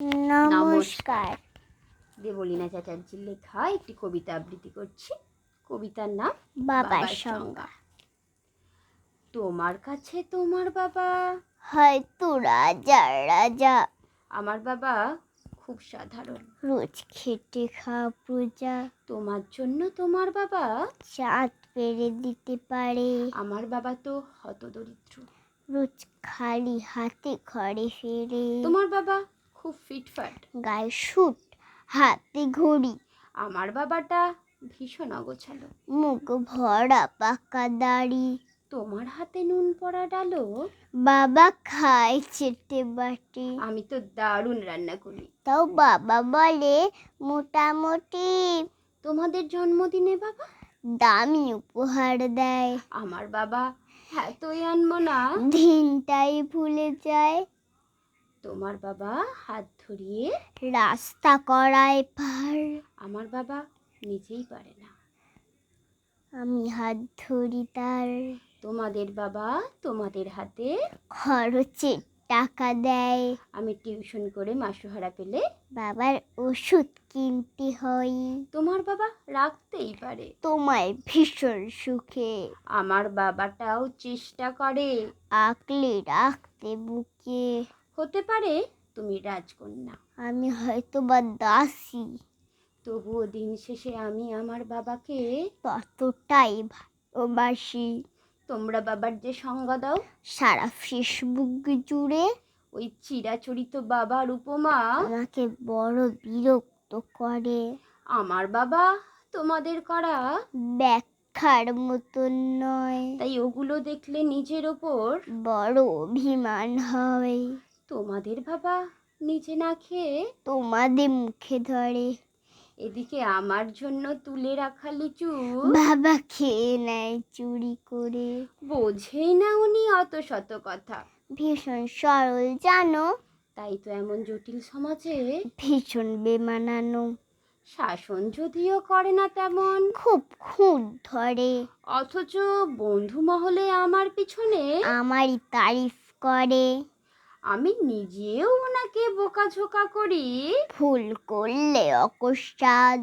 নমস্কার। দেবলীনা চ্যাটার্জির লেখা একটি কবিতা আবৃত্তি করছি। কবিতার নাম বাবার সংজ্ঞা। তোমার কাছে তোমার বাবা হয়তো রাজার রাজা, আমার বাবা খুব সাধারণ, রোজ খেটে খাওয়া প্রজা। তোমার জন্য তোমার বাবা চাঁদ পেরে দিতে পারে, আমার বাবা তো হতদরিদ্র, রোজ খালি হাতে ঘরে ফেরে। তোমার বাবা খুব ফিটফাট, গায়ে স্যুট হাতে ঘড়ি, আমার বাবাটা ভীষণ অগোছালো, মুখ ভরা পাকা দাড়ি। তোমার হাতে নুন পড়া ডালো, বাবা খায় চেটে বাটি। আমি তো দারুণ রান্না করি, তাও বাবা বলে মোটামুটি। তোমাদের জন্মদিনে বাবা দামি উপহার দেয়, আমার বাবা এতই আনবো না, দিনটাই ভুলে যায়। তোমার বাবা হাত ধরিয়ে রাস্তা করায় পার, আমার বাবা নিজেই পারে না, আমি হাত ধরি তার। তোমাদের বাবা তোমাদের হাতে খরচের টাকা দেয়, আমি টিউশন করে মাসোহারা পেলে বাবার ওষুধ কিনতে হয়। তোমার বাবা রাখতেই পারে তোমায় ভীষণ সুখে, আমার বাবাটাও চেষ্টা করে আঁকলে রাখতে বুকে। হতে পারে তুমি রাজকন্যা, আমি হয়তো বা দাসী, তবুও দিন শেষে আমি আমার বাবাকে ততটাই ভালোবাসি। তোমরা বাবার যে সংজ্ঞা দাও সারা ফেসবুক জুড়ে ওই চিরাচরিত বাবার উপমা আমাকে বড় বিরক্ত করে। আমার বাবা তোমাদের করা ব্যাখ্যার মতন নয়, তাই ওগুলো দেখলে নিজের ওপর বড় অভিমান হয়। তোমাদের বাবা নিজে না খেয়ে তোমাদের মুখে ধরে, এদিকে আমার জন্য তুলে রাখা লিচু বাবা খেয়ে নেয় চুরি করে। বোঝেই না উনি অত শত কথা, ভীষণ সরল জানো, তাই তো এমন জটিল সমাজে ভীষণ বেমানানো। শাসন যদিও করে না তেমন, খুব খুঁত ধরে, অথচ বন্ধু মহলে আমার পিছনে আমারই তারিফ করে। আমি নিজেও ওনাকে বোকাঝোকা করি, ভুল করলে অকস্মাৎ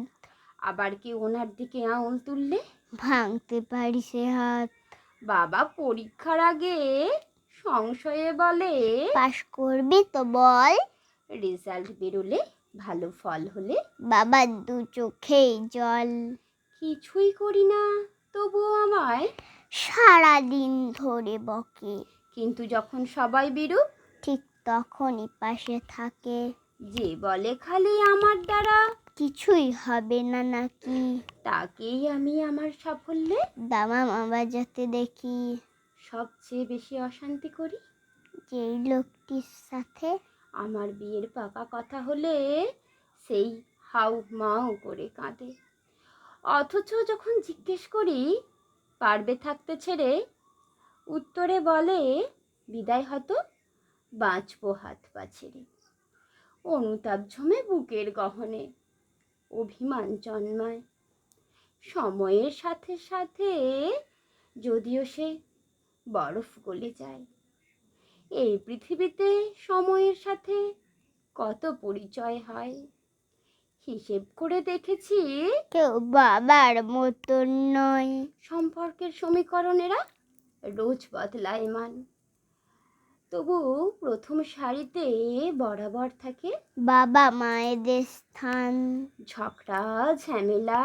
আবার কি ওনার দিকে আঙুল তুললে ভাঙতে পারি সে হাত। বাবা পরীক্ষার আগে সংশয়ে বলে পাশ করবি তো বল, রেজাল্ট বেরোলে ভালো ফল হলে বাবার দু চোখেই জল। কিছুই করি না তবুও আমায় সারাদিন ধরে বকে, কিন্তু যখন সবাই বিরূপ ঠিক তখনই পাশে থাকে। যে বলে খালি আমার দ্বারা কিছুই হবে না নাকি, তাকেই আমি আমার সাফল্যে দামামা বাজাতে দেখি। সবচেয়ে বেশি অশান্তি করি যেই লোকটির সাথে আমার বিয়ের পাকা কথা হলে সেই হাউ মাউ করে কাঁদে, অথচ যখন জিজ্ঞেস করি পারবে থাকতে ছেড়ে, উত্তরে বলে বিদায় হয়তো বাঁচবো হাত পা ছেড়ে। অনুতাপ ঝমে বুকের গহনে, অভিমান জন্মায় সময়ের সাথে সাথে, যদিও সে বরফ গলে যায়। এই পৃথিবীতে সময়ের সাথে কত পরিচয় হয়, হিসেব করে দেখেছি কেউ বাবার মতন নয়। সম্পর্কের সমীকরণেরা রোজ বদলায় মান, তবু প্রথম সারিতে বরাবর থাকে বাবা মায়েদের স্থান। ঝগড়া ঝামেলা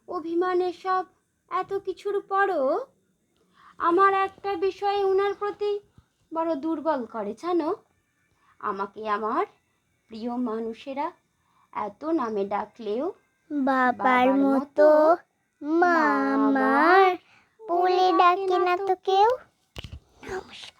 অভিমান এসব এত কিছুর পরও আমার একটা বিষয়ে ওনার প্রতি বড় দুর্বল করে জানো, আমাকে আমার প্রিয় মানুষেরা এত নামে ডাকলেও বাবার মতো মা আমার বলে ডাকে না তো কেউ। নমস্কার।